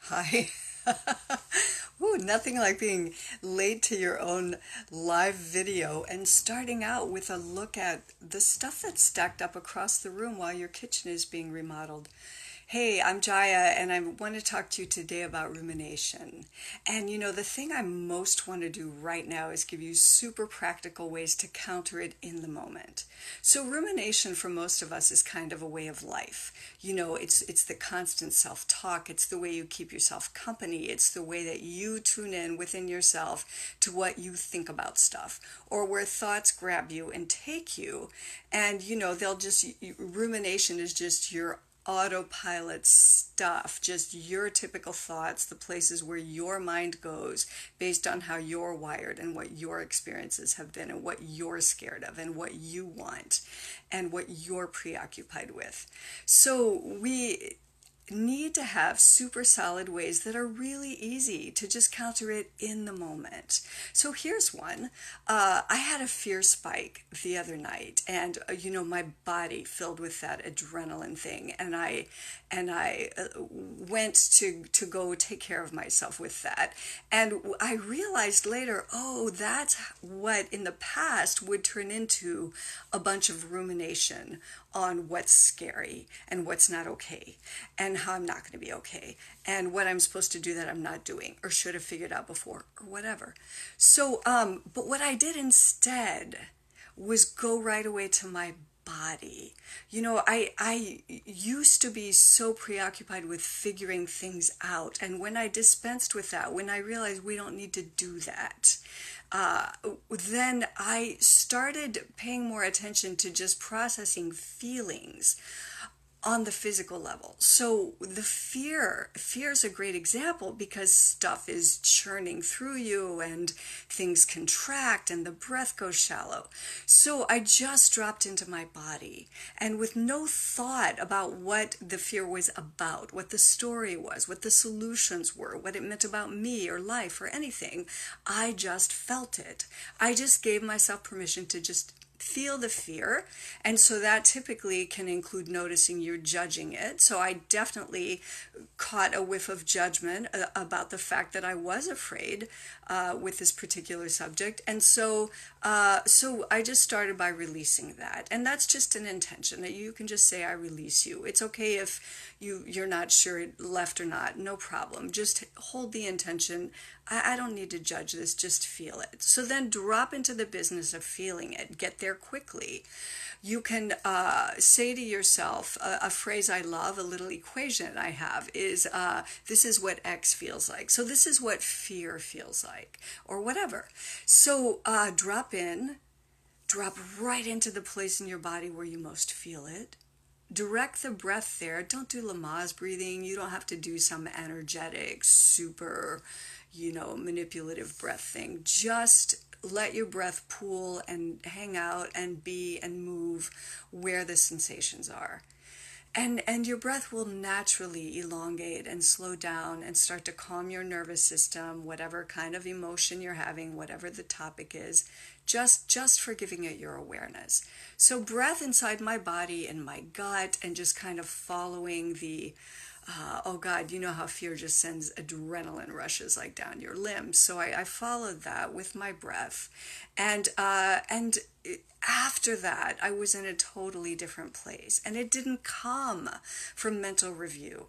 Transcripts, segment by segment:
Hi. Ooh, nothing like being late to your own live video and starting out with a look at the stuff that's stacked up across the room while your kitchen is being remodeled. Hey, I'm Jaya, and I want to talk to you today about rumination. And the thing I most want to do right now is give you super practical ways to counter it in the moment. So, rumination for most of us is kind of a way of life. It's the constant self-talk, it's the way you keep yourself company, it's the way that you tune in within yourself to what you think about stuff, or where thoughts grab you and take you. And they'll just rumination is just your autopilot stuff, just your typical thoughts, the places where your mind goes based on how you're wired and what your experiences have been and what you're scared of and what you want and what you're preoccupied with. So we need to have super solid ways that are really easy to just counter it in the moment. So here's one. I had a fear spike the other night, and my body filled with that adrenaline thing, and I went to go take care of myself with that, and I realized later, oh, that's what in the past would turn into a bunch of rumination on what's scary and what's not okay and how I'm not going to be okay and what I'm supposed to do that I'm not doing or should have figured out before or whatever. So, but what I did instead was go right away to my body. I used to be so preoccupied with figuring things out. And when I dispensed with that, when I realized we don't need to do that, uh, then I started paying more attention to just processing feelings on the physical level. So the fear is a great example because stuff is churning through you and things contract and the breath goes shallow. So I just dropped into my body and with no thought about what the fear was about, what the story was, what the solutions were, what it meant about me or life or anything, I just felt it. I just gave myself permission to just feel the fear. And so that typically can include noticing you're judging it. So I definitely caught a whiff of judgment about the fact that I was afraid with this particular subject. And so I just started by releasing that. And that's just an intention that you can just say, I release you. It's okay if you're not sure left or not, no problem. Just hold the intention. I don't need to judge this, just feel it. So then drop into the business of feeling it. Get there quickly. You can say to yourself a phrase I love, a little equation I have is this is what X feels like. So this is what fear feels like, or whatever. So drop in, drop right into the place in your body where you most feel it. Direct the breath there. Don't do Lamaze breathing. You don't have to do some energetic, super, manipulative breath thing. Just let your breath pool and hang out and be and move where the sensations are. And your breath will naturally elongate and slow down and start to calm your nervous system, whatever kind of emotion you're having, whatever the topic is, just for giving it your awareness. So breath inside my body and my gut and just kind of following the oh God, you know how fear just sends adrenaline rushes like down your limbs. So I followed that with my breath, and after that, I was in a totally different place, and it didn't come from mental review.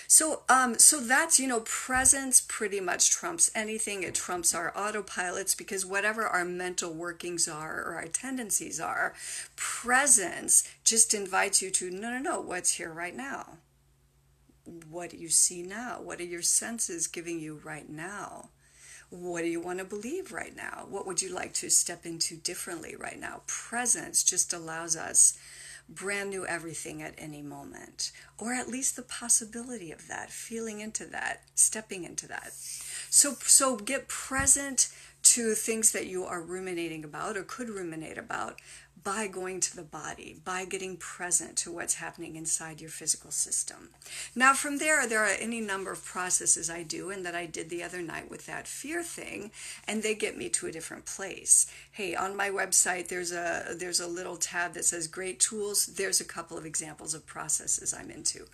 So that's presence pretty much trumps anything. It trumps our autopilots because whatever our mental workings are or our tendencies are, presence just invites you to no, what's here right now? What do you see now? What are your senses giving you right now? What do you want to believe right now? What would you like to step into differently right now? Presence just allows us brand new everything at any moment, or at least the possibility of that, feeling into that, stepping into that. So get present to things that you are ruminating about or could ruminate about by going to the body, by getting present to what's happening inside your physical system. Now, from there are any number of processes I do and that I did the other night with that fear thing, and they get me to a different place. Hey, on my website, there's a little tab that says Great Tools. There's a couple of examples of processes I'm into.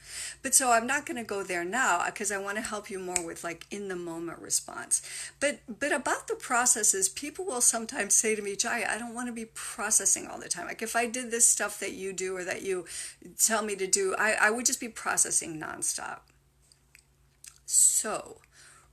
But so I'm not going to go there now because I want to help you more with like in the moment response. But about the processes, people will sometimes say to me, Jaya, I don't want to be processing all the time. Like if I did this stuff that you do or that you tell me to do, I would just be processing nonstop. So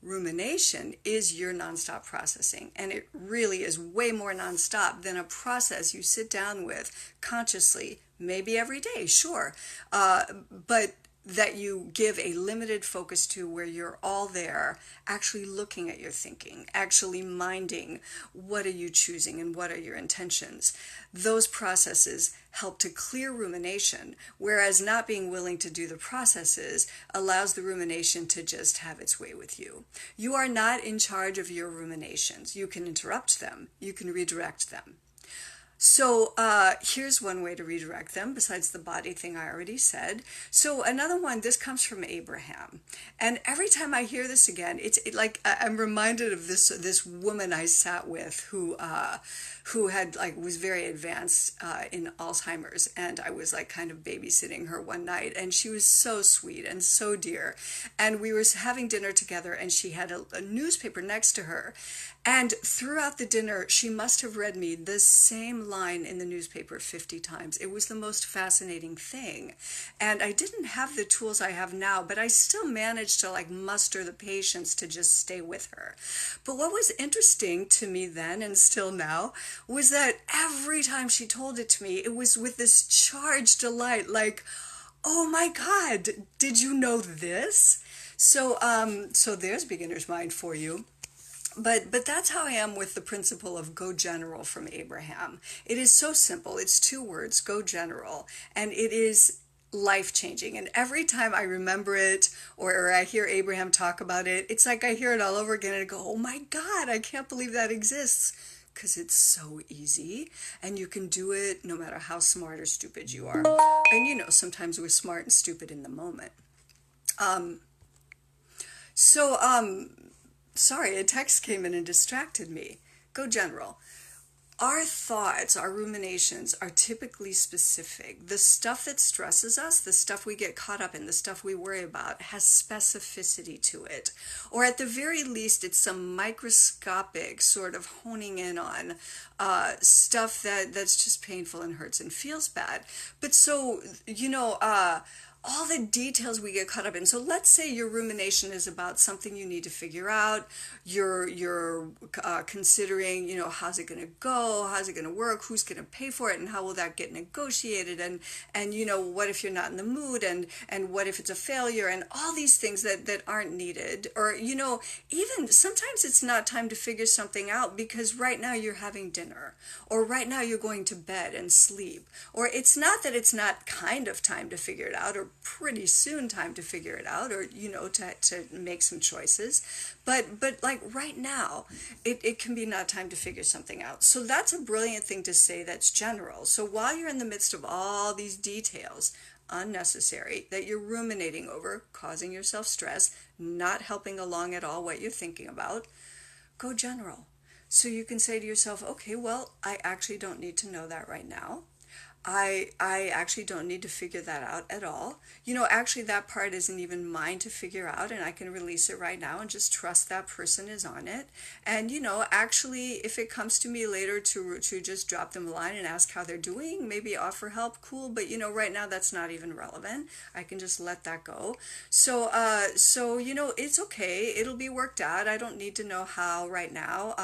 rumination is your nonstop processing, and it really is way more nonstop than a process you sit down with consciously, maybe every day, sure, but that you give a limited focus to where you're all there, actually looking at your thinking, actually minding what are you choosing and what are your intentions. Those processes help to clear rumination, whereas not being willing to do the processes allows the rumination to just have its way with you. You are not in charge of your ruminations. You can interrupt them, you can redirect them. So here's one way to redirect them besides the body thing I already said. So another one, this comes from Abraham. And every time I hear this again, like I'm reminded of this woman I sat with who had like was very advanced in Alzheimer's, and I was like kind of babysitting her one night, and she was so sweet and so dear. And we were having dinner together, and she had a newspaper next to her. And throughout the dinner, she must have read me the same line in the newspaper 50 times. It was the most fascinating thing. And I didn't have the tools I have now, but I still managed to like muster the patience to just stay with her. But what was interesting to me then and still now was that every time she told it to me, it was with this charged delight, like, oh my God, did you know this? So there's beginner's mind for you. But that's how I am with the principle of go general from Abraham. It is so simple. It's two words, go general. And it is life changing. And every time I remember it or I hear Abraham talk about it, it's like I hear it all over again and I go, oh my God, I can't believe that exists. Because it's so easy and you can do it no matter how smart or stupid you are. And you know, sometimes we're smart and stupid in the moment. So, sorry, a text came in and distracted me. Go general. Our thoughts, our ruminations are typically specific. The stuff that stresses us, the stuff we get caught up in, the stuff we worry about, has specificity to it. Or at the very least, it's some microscopic sort of honing in on stuff that's just painful and hurts and feels bad. But so, all the details we get caught up in. So let's say your rumination is about something you need to figure out. You're considering, how's it going to go? How's it going to work? Who's going to pay for it? And how will that get negotiated? And what if you're not in the mood? And what if it's a failure? And all these things that aren't needed. Or, even sometimes it's not time to figure something out because right now you're having dinner. Or right now you're going to bed and sleep. Or it's not that it's not kind of time to figure it out or pretty soon time to figure it out or to make some choices, but like right now it can be not time to figure something out. So that's a brilliant thing to say, that's general. So while you're in the midst of all these details, unnecessary, that you're ruminating over, causing yourself stress, not helping along at all what you're thinking about, go general. So you can say to yourself, okay, well, I actually don't need to know that right now. I actually don't need to figure that out at all. Actually that part isn't even mine to figure out, and I can release it right now and just trust that person is on it. And actually if it comes to me later to just drop them a line and ask how they're doing, maybe offer help, cool, but right now that's not even relevant. I can just let that go. So it's okay. It'll be worked out. I don't need to know how right now.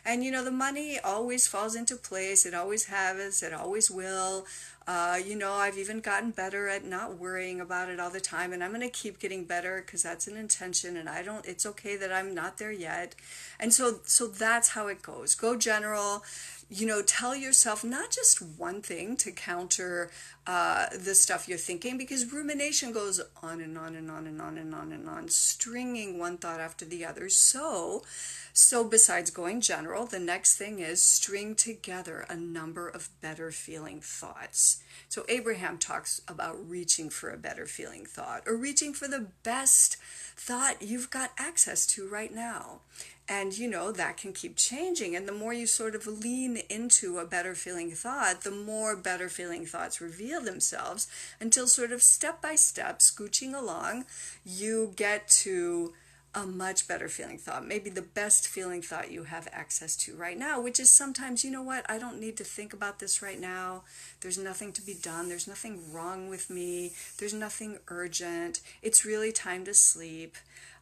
And the money always falls into place. It always has, it always will. I've even gotten better at not worrying about it all the time, and I'm going to keep getting better because that's an intention, and it's okay that I'm not there yet. And so that's how it goes. Go general. Tell yourself not just one thing to counter the stuff you're thinking, because rumination goes on and on and on and on and on and on, stringing one thought after the other. So besides going general, the next thing is string together a number of better feeling thoughts. So Abraham talks about reaching for a better feeling thought, or reaching for the best thought you've got access to right now. And that can keep changing. And the more you sort of lean into a better feeling thought, the more better feeling thoughts reveal themselves, until sort of step by step, scooching along, you get to a much better feeling thought, maybe the best feeling thought you have access to right now, which is sometimes, I don't need to think about this right now. There's nothing to be done. There's nothing wrong with me. There's nothing urgent. It's really time to sleep.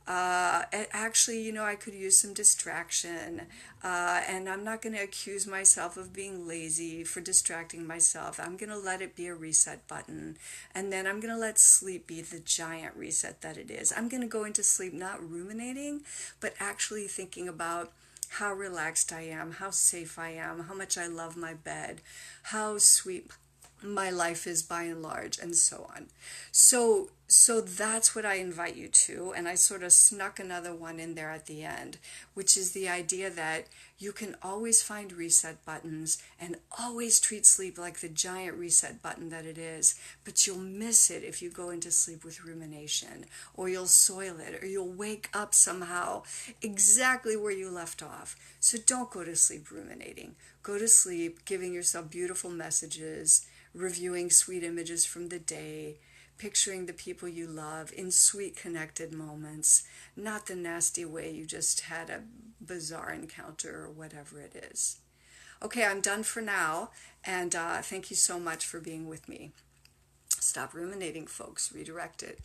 Actually, I could use some distraction, and I'm not going to accuse myself of being lazy for distracting myself. I'm going to let it be a reset button, and then I'm going to let sleep be the giant reset that it is. I'm going to go into sleep not ruminating, but actually thinking about how relaxed I am, how safe I am, how much I love my bed, how sweet my life is by and large, and so on. So that's what I invite you to, and I sort of snuck another one in there at the end, which is the idea that you can always find reset buttons and always treat sleep like the giant reset button that it is, but you'll miss it if you go into sleep with rumination, or you'll soil it, or you'll wake up somehow exactly where you left off. So don't go to sleep ruminating. Go to sleep giving yourself beautiful messages, reviewing sweet images from the day, picturing the people you love in sweet connected moments, not the nasty way you just had a bizarre encounter or whatever it is. Okay, I'm done for now, and thank you so much for being with me. Stop ruminating, folks. Redirect it.